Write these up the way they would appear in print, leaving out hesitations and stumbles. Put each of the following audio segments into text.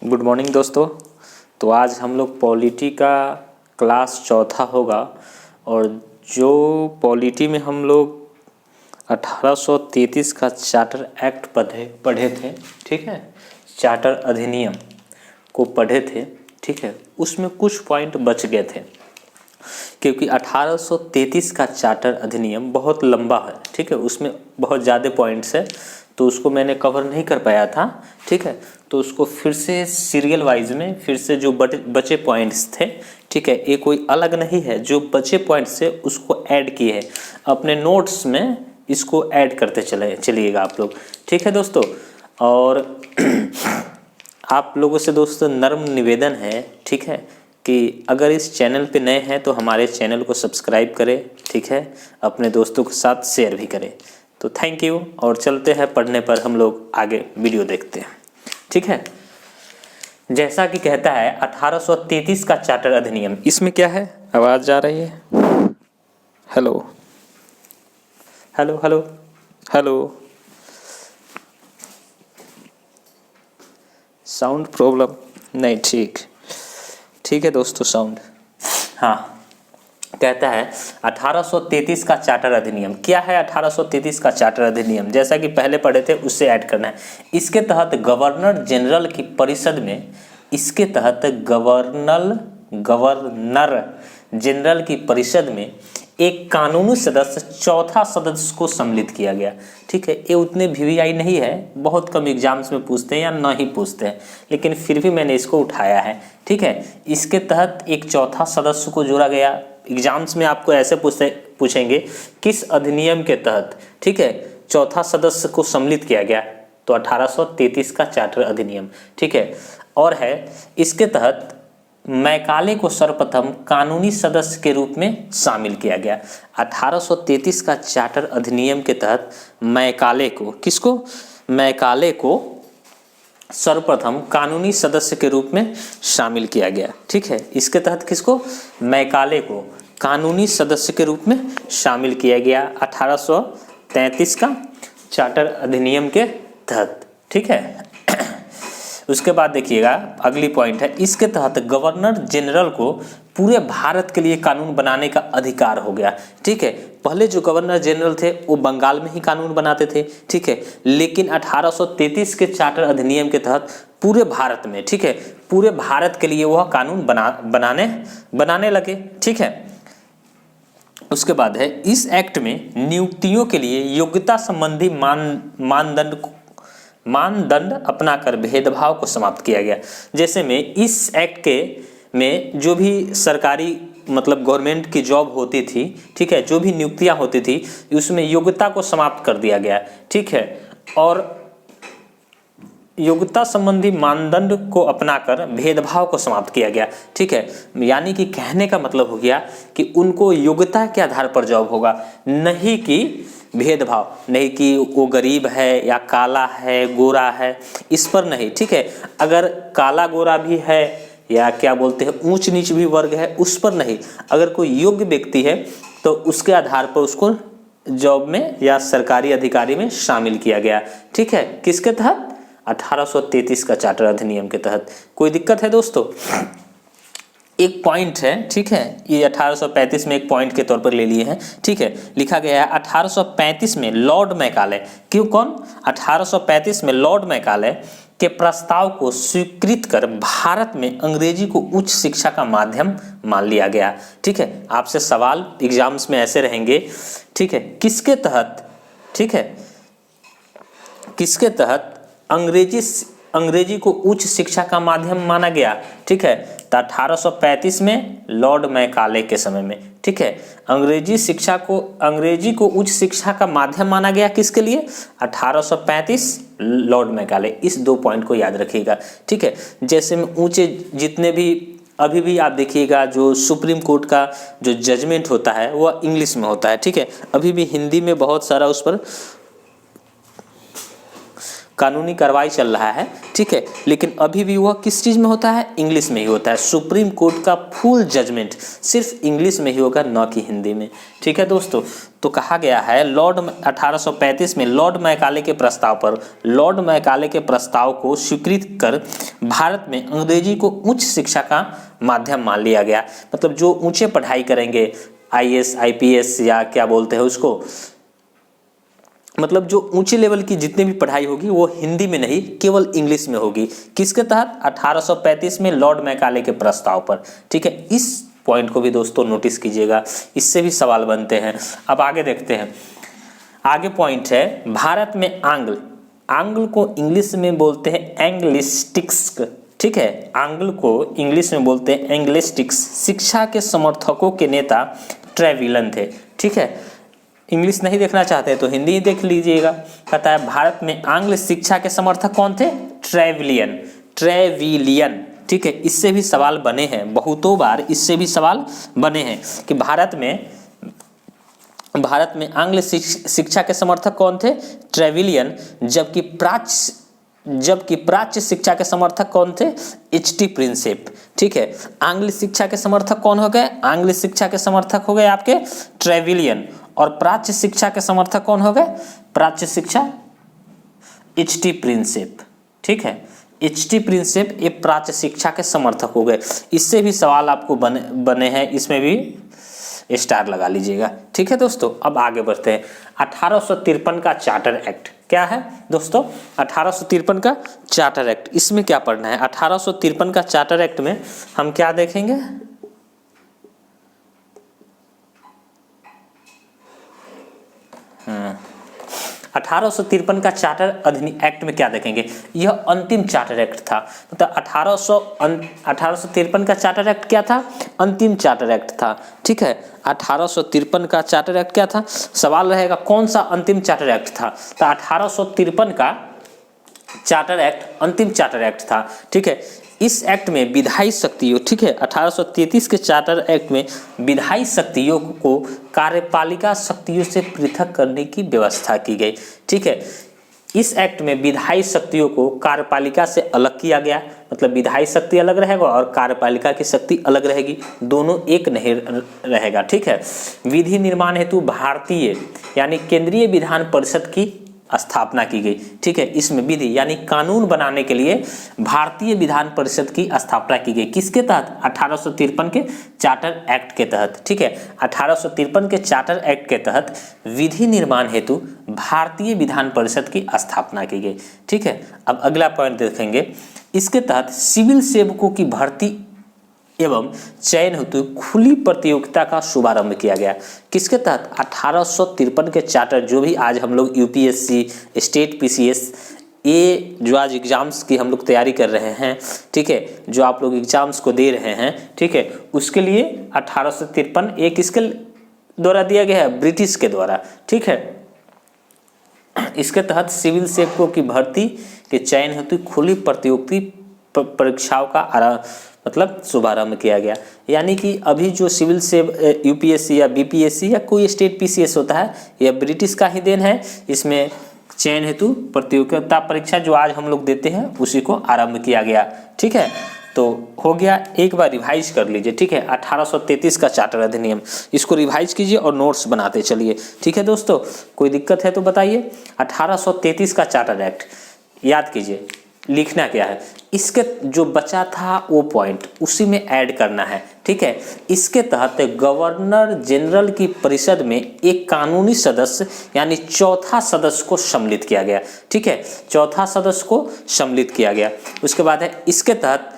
Good morning दोस्तों। तो आज हम लोग पॉलिटी का क्लास चौथा होगा और जो पॉलिटी में हम लोग 1833 का चार्टर एक्ट पढ़े थे, ठीक है, चार्टर अधिनियम को पढ़े थे, ठीक है। उसमें कुछ पॉइंट बच गए थे क्योंकि 1833 का चार्टर अधिनियम बहुत लंबा है, ठीक है, उसमें बहुत ज़्यादा पॉइंट्स है तो उसको मैंने कवर नहीं कर पाया था, ठीक है। तो उसको फिर से सीरियल वाइज में फिर से जो बचे पॉइंट्स थे, ठीक है, ये कोई अलग नहीं है, जो बचे पॉइंट्स से उसको ऐड किए हैं अपने नोट्स में, इसको ऐड करते चलिएगा आप लोग, ठीक है दोस्तों। और आप लोगों से दोस्तों नर्म निवेदन है, ठीक है, कि अगर इस चैनल पे नए हैं तो हमारे चैनल को सब्सक्राइब करें, ठीक है, अपने दोस्तों के साथ शेयर भी करें। तो थैंक यू और चलते हैं पढ़ने पर, हम लोग आगे वीडियो देखते हैं, ठीक है। जैसा कि कहता है 1833 का चार्टर अधिनियम, इसमें क्या है, आवाज़ जा रही है, hello hello hello hello, sound problem नहीं, ठीक है दोस्तों, साउंड, हाँ। कहता है 1833 का चार्टर अधिनियम क्या है। 1833 का चार्टर अधिनियम जैसा कि पहले पढ़े थे उससे ऐड करना है। इसके तहत गवर्नर जनरल की परिषद में, इसके तहत गवर्नर जनरल की परिषद में एक कानूनी सदस्य, चौथा सदस्य को सम्मिलित किया गया, ठीक है। ये उतने वीवीआई नहीं है, बहुत कम एग्जाम्स में पूछते हैं या ना ही पूछते हैं, लेकिन फिर भी मैंने इसको उठाया है, ठीक है। इसके तहत एक चौथा सदस्य को जोड़ा गया। एग्जाम्स में आपको ऐसे पूछेंगे किस अधिनियम के तहत, ठीक है, चौथा सदस्य को सम्मिलित किया गया, तो 1833 का चार्टर अधिनियम, ठीक है। और है इसके तहत मैकाले को सर्वप्रथम कानूनी सदस्य के रूप में शामिल किया गया। 1833 का चार्टर अधिनियम के तहत मैकाले को, किसको, मैकाले को सर्वप्रथम कानूनी सदस्य के रूप में शामिल किया गया, ठीक है। इसके तहत किसको, मैकाले को कानूनी सदस्य के रूप में शामिल किया गया 1833 का चार्टर अधिनियम के तहत, ठीक है। उसके बाद देखिएगा अगली पॉइंट है, इसके तहत गवर्नर जनरल को पूरे भारत के लिए कानून बनाने का अधिकार हो गया, ठीक है। पहले जो गवर्नर जनरल थे वो बंगाल में ही कानून बनाते थे, ठीक है, लेकिन 1833 के चार्टर अधिनियम के तहत पूरे भारत में, ठीक है, पूरे भारत के लिए वह कानून बनाने लगे, ठीक है। उसके बाद है इस एक्ट में नियुक्तियों के लिए योग्यता संबंधी मानदंड अपनाकर भेदभाव को समाप्त किया गया। जैसे में इस एक्ट के में जो भी सरकारी मतलब गवर्नमेंट की जॉब होती थी, ठीक है, जो भी नियुक्तियां होती थी उसमें योग्यता को समाप्त कर दिया गया, ठीक है। और योग्यता संबंधी मानदंड को अपनाकर भेदभाव को समाप्त किया गया, ठीक है। यानी कि कहने का मतलब हो गया कि उनको योग्यता के आधार पर जॉब होगा, नहीं कि भेदभाव, नहीं कि वो गरीब है या काला है गोरा है, इस पर नहीं, ठीक है। अगर काला गोरा भी है या क्या बोलते हैं ऊंच नीच भी वर्ग है, उस पर नहीं, अगर कोई योग्य व्यक्ति है तो उसके आधार पर उसको जॉब में या सरकारी अधिकारी में शामिल किया गया, ठीक है। किसके तहत, 1833 का चार्टर अधिनियम के तहत। कोई दिक्कत है दोस्तों, एक पॉइंट है, ठीक है, ये 1835 में एक पॉइंट के तौर पर ले लिए हैं, ठीक है। लिखा गया है 1835 में लॉर्ड मैकाले, क्यों, कौन, 1835 में लॉर्ड मैकाले के प्रस्ताव को स्वीकृत कर भारत में अंग्रेजी को उच्च शिक्षा का माध्यम मान लिया गया, ठीक है। आपसे सवाल एग्जाम्स में ऐसे रहेंगे, ठीक है, किसके तहत, ठीक है, किसके तहत अंग्रेजी को उच्च शिक्षा का माध्यम माना गया, ठीक है, तो 1835 में लॉर्ड मैकाले के समय में, ठीक है। अंग्रेजी को उच्च शिक्षा का माध्यम माना गया किसके लिए, 1835 लॉर्ड मैकाले। इस दो पॉइंट को याद रखिएगा, ठीक है। जैसे में ऊंचे जितने भी अभी भी आप देखिएगा जो सुप्रीम कोर्ट का जो जजमेंट होता है वह इंग्लिश में होता है, ठीक है। अभी भी हिंदी में बहुत सारा उस पर कानूनी कार्रवाई चल रहा है, ठीक है, लेकिन अभी भी वह किस चीज़ में होता है, इंग्लिश में ही होता है। सुप्रीम कोर्ट का फुल जजमेंट सिर्फ इंग्लिश में ही होगा, न कि हिंदी में। ठीक है दोस्तों, तो कहा गया है 1835 में लॉर्ड मैकाले के प्रस्ताव पर, लॉर्ड मैकाले के प्रस्ताव को स्वीकृत कर भारत में अंग्रेजी को उच्च शिक्षा का माध्यम मान लिया गया। मतलब जो ऊंचे पढ़ाई करेंगे, आईएएस आईपीएस या क्या बोलते हैं उसको, मतलब जो ऊंचे लेवल की जितनी भी पढ़ाई होगी वो हिंदी में नहीं, केवल इंग्लिश में होगी। किसके तहत, 1835 में लॉर्ड मैकाले के प्रस्ताव पर। ठीक है, इस पॉइंट को भी दोस्तों नोटिस कीजिएगा, इससे भी सवाल बनते हैं। अब आगे देखते हैं, आगे पॉइंट है भारत में आंग्ल, आंग्ल को इंग्लिश में बोलते हैं एंग्लिस्टिक्स। ठीक है, आंग्ल को इंग्लिश में बोलते हैं एंग्लिस्टिक्स। शिक्षा के समर्थकों के नेता ट्रेविलन थे। ठीक है, इंग्लिश नहीं देखना चाहते तो हिंदी ही देख लीजिएगा। कहता है भारत में आंग्ल शिक्षा के समर्थक कौन थे, ट्रेविलियन, ट्रेविलियन। ठीक है, इससे भी सवाल बने हैं, बहुतों बार इससे भी सवाल बने हैं कि भारत में आंग्ल शिक्षा के समर्थक कौन थे, ट्रेविलियन, जबकि प्राच्य शिक्षा के समर्थक कौन थे, एच.टी. प्रिंसेप। ठीक है, आंग्ल शिक्षा के समर्थक कौन हो गए, आंग्ल शिक्षा के समर्थक हो गए आपके ट्रेविलियन, और प्राच्य शिक्षा के समर्थक कौन हो गए, प्राच्य शिक्षा एच.टी. प्रिंसेप। ठीक है, एच.टी. प्रिंसेप ये प्राच्य शिक्षा के समर्थक हो गए। इससे भी सवाल आपको बने हैं, इसमें भी स्टार लगा लीजिएगा। ठीक है दोस्तों, अब आगे बढ़ते हैं। 1853 का चार्टर एक्ट क्या है दोस्तों, 1853 का चार्टर एक्ट, इसमें क्या पढ़ना है। 1853 का चार्टर एक्ट में हम क्या देखेंगे, हाँ, 1853 का चार्टर अधिनियम एक्ट में क्या देखेंगे, यह अंतिम चार्टर एक्ट था। मतलब 1853 का चार्टर एक्ट क्या था, अंतिम चार्टर एक्ट था। ठीक है, 1853 का चार्टर एक्ट क्या था, सवाल रहेगा कौन सा अंतिम चार्टर एक्ट था। तो 1853 का चार्टर एक्ट अंतिम चार्टर एक्ट था। ठीक है, इस एक्ट में विधायी शक्तियों, ठीक है, 1833 के चार्टर एक्ट में विधायी शक्तियों को कार्यपालिका शक्तियों से पृथक करने की व्यवस्था की गई। ठीक है, इस एक्ट में विधायी शक्तियों को कार्यपालिका से अलग किया गया, मतलब विधायी शक्ति अलग रहेगा और कार्यपालिका की शक्ति अलग रहेगी, दोनों एक नहीं रहेगा। ठीक है, विधि निर्माण हेतु भारतीय यानी केंद्रीय विधान परिषद की स्थापना की गई। ठीक है, इसमें विधि यानी कानून बनाने के लिए भारतीय विधान परिषद की स्थापना की गई। किसके तहत, 1853 के चार्टर एक्ट के तहत। ठीक है, 1853 के चार्टर एक्ट के तहत विधि निर्माण हेतु भारतीय विधान परिषद की स्थापना की गई। ठीक है, अब अगला पॉइंट देखेंगे, इसके तहत सिविल सेवकों की भर्ती एवं चयन हेतु खुली प्रतियोगिता का शुभारंभ किया गया। किसके तहत, 1853 के चार्टर, जो भी आज हम लोग यूपीएससी, स्टेट पीसीएस, ये जो आज एग्जाम्स की हम लोग तैयारी कर रहे हैं, ठीक है, जो आप लोग एग्जाम्स को दे रहे हैं, ठीक है, उसके लिए 1853 एक किसके द्वारा दिया गया है, ब्रिटिश के द्वारा। ठीक है, इसके तहत सिविल सेवकों की भर्ती के चयन हेतु खुली प्रतियोगिता परीक्षाओं का मतलब शुभारंभ किया गया। यानी कि अभी जो सिविल से यूपीएससी या बीपीएससी या कोई स्टेट पीसीएस होता है, यह ब्रिटिश का ही देन है। इसमें चयन हेतु प्रतियोगिता परीक्षा जो आज हम लोग देते हैं उसी को आरंभ किया गया। ठीक है, तो हो गया, एक बार रिवाइज कर लीजिए। ठीक है, 1833 का चार्टर अधिनियम, इसको रिवाइज कीजिए और नोट्स बनाते चलिए। ठीक है दोस्तों, कोई दिक्कत है तो बताइए। 1833 का चार्टर एक्ट याद कीजिए, लिखना क्या है, इसके जो बचा था वो पॉइंट उसी में ऐड करना है। ठीक है, इसके तहत गवर्नर जनरल की परिषद में एक कानूनी सदस्य यानी चौथा सदस्य को सम्मिलित किया गया। ठीक है, चौथा सदस्य को सम्मिलित किया गया। उसके बाद है, इसके तहत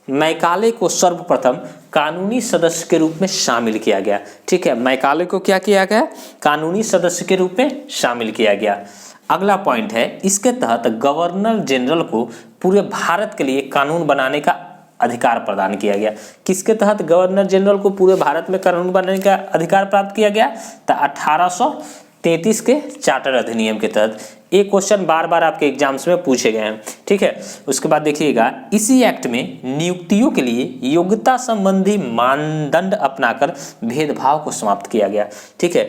मैकाले को सर्वप्रथम कानूनी सदस्य के रूप में शामिल किया गया। ठीक है, मैकाले को क्या किया गया, कानूनी सदस्य के रूप में शामिल किया गया। अगला पॉइंट है, इसके तहत गवर्नर जनरल को पूरे भारत के लिए कानून बनाने का अधिकार प्रदान किया गया। किसके तहत गवर्नर जनरल को पूरे भारत में कानून बनाने का अधिकार प्राप्त किया गया, तो 1833 के चार्टर अधिनियम के तहत। एक क्वेश्चन बार बार आपके एग्जाम्स में पूछे गए हैं। ठीक है, उसके बाद देखिएगा, इसी एक्ट में नियुक्तियों के लिए योग्यता संबंधी मानदंड अपनाकर भेदभाव को समाप्त किया गया। ठीक है,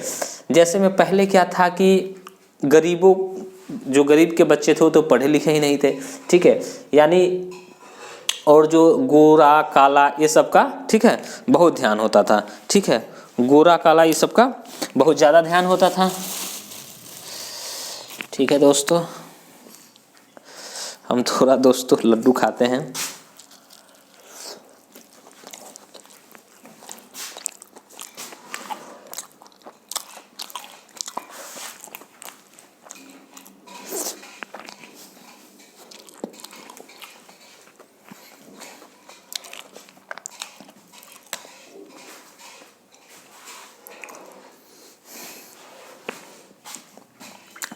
जैसे में पहले क्या था कि गरीबों जो गरीब के बच्चे थे वो तो पढ़े लिखे ही नहीं थे, ठीक है, यानी और जो गोरा काला ये सब का, ठीक है, बहुत ध्यान होता था, ठीक है, गोरा काला ये सब का बहुत ज़्यादा ध्यान होता था। ठीक है दोस्तों, हम थोड़ा दोस्तों लड्डू खाते हैं।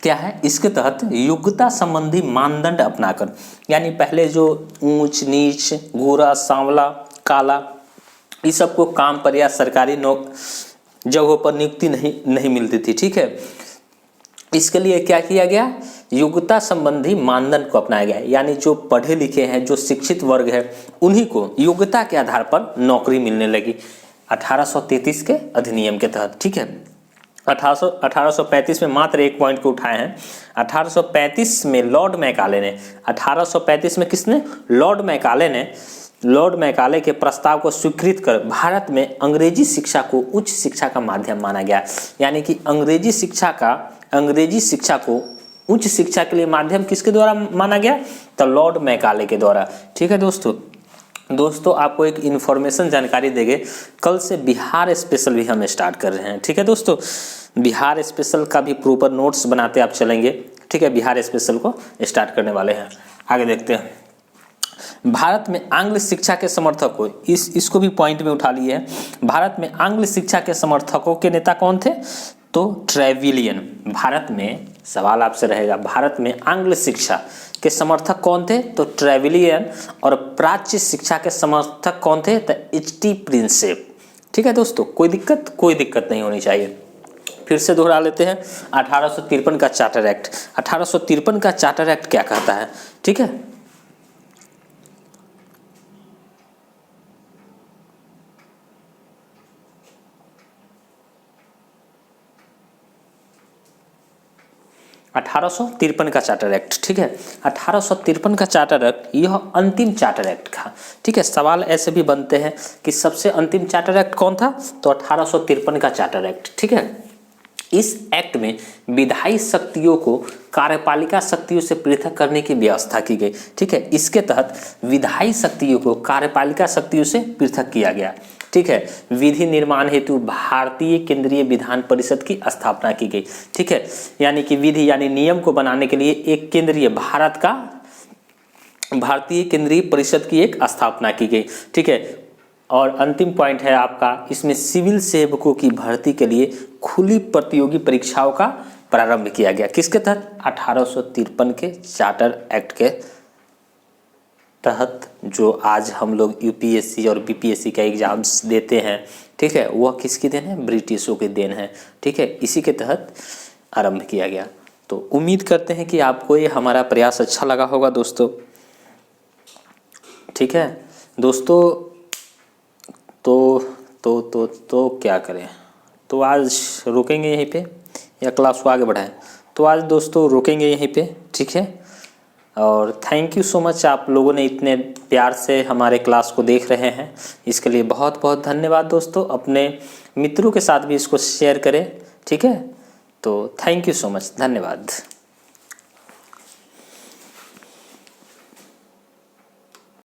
क्या है, इसके तहत योग्यता संबंधी मानदंड अपनाकर, यानी पहले जो ऊंच नीच, गोरा सांवला काला, इस सब को काम पर या सरकारी जगहों पर नियुक्ति नहीं मिलती थी, ठीक है। इसके लिए क्या किया गया, योग्यता संबंधी मानदंड को अपनाया गया, यानी जो पढ़े लिखे हैं, जो शिक्षित वर्ग है, उन्हीं को योग्यता के आधार पर नौकरी मिलने लगी 1833 के अधिनियम के तहत, ठीक है। 1835 में मात्र एक पॉइंट को उठाए हैं। 1835 में लॉर्ड मैकाले ने, 1835 में किसने, लॉर्ड मैकाले के प्रस्ताव को स्वीकृत कर भारत में अंग्रेजी शिक्षा को उच्च शिक्षा का माध्यम माना गया, यानी कि अंग्रेजी शिक्षा को उच्च शिक्षा के लिए माध्यम किसके द्वारा माना गया, तो लॉर्ड मैकाले के द्वारा, ठीक है दोस्तों आपको एक इन्फॉर्मेशन जानकारी देंगे, कल से बिहार स्पेशल भी हम स्टार्ट कर रहे हैं, ठीक है दोस्तों। बिहार स्पेशल का भी प्रॉपर नोट्स बनाते आप चलेंगे, ठीक है, बिहार स्पेशल को स्टार्ट करने वाले हैं। आगे देखते हैं। भारत में आंग्ल शिक्षा के समर्थकों, इसको भी पॉइंट में उठा लिए हैं। भारत में आंग्ल शिक्षा के समर्थकों के नेता कौन थे, तो ट्रेविलियन। भारत में, सवाल आपसे रहेगा, भारत में आंग्ल शिक्षा के समर्थक कौन थे, तो ट्रेविलियन। और प्राच्य शिक्षा के समर्थक कौन थे, तो एच.टी. प्रिंसेप, ठीक है दोस्तों। कोई दिक्कत नहीं होनी चाहिए। फिर से दोहरा लेते हैं। 1853 का चार्टर एक्ट, 1853 का चार्टर एक्ट क्या कहता है, ठीक है। (1853) का चार्टर एक्ट, ठीक है। 1853 का चार्टर एक्ट यह अंतिम चार्टर एक्ट था, ठीक है। सवाल ऐसे भी बनते हैं कि सबसे अंतिम चार्टर एक्ट कौन था, तो 1853 का चार्टर एक्ट, ठीक है। इस एक्ट में विधायी शक्तियों को कार्यपालिका शक्तियों से पृथक करने की व्यवस्था की गई, ठीक है। इसके तहत विधायी शक्तियों को कार्यपालिका शक्तियों से पृथक किया गया, ठीक है। विधि निर्माण हेतु भारतीय केंद्रीय विधान परिषद की स्थापना की गई, ठीक है। यानी कि विधि यानी नियम को बनाने के लिए एक केंद्रीय भारतीय केंद्रीय परिषद की एक स्थापना की गई, ठीक है। और अंतिम पॉइंट है आपका, इसमें सिविल सेवकों की भर्ती के लिए खुली प्रतियोगी परीक्षाओं का प्रारंभ किया गया, किसके तहत, 1853 के चार्टर एक्ट के तहत। जो आज हम लोग यूपीएससी और बीपीएससी का एग्जाम्स देते हैं, ठीक है, वह किसकी देन है, ब्रिटिशों की देन है, ठीक है। इसी के तहत आरंभ किया गया। तो उम्मीद करते हैं कि आपको ये हमारा प्रयास अच्छा लगा होगा दोस्तों, ठीक है दोस्तों। तो क्या करें, तो आज रुकेंगे यहीं पे या क्लास को आगे बढ़ाएं, तो आज दोस्तों रुकेंगे यहीं पे, ठीक है। और थैंक यू सो मच, आप लोगों ने इतने प्यार से हमारे क्लास को देख रहे हैं, इसके लिए बहुत बहुत धन्यवाद दोस्तों। अपने मित्रों के साथ भी इसको शेयर करें, ठीक है। तो थैंक यू सो मच, धन्यवाद।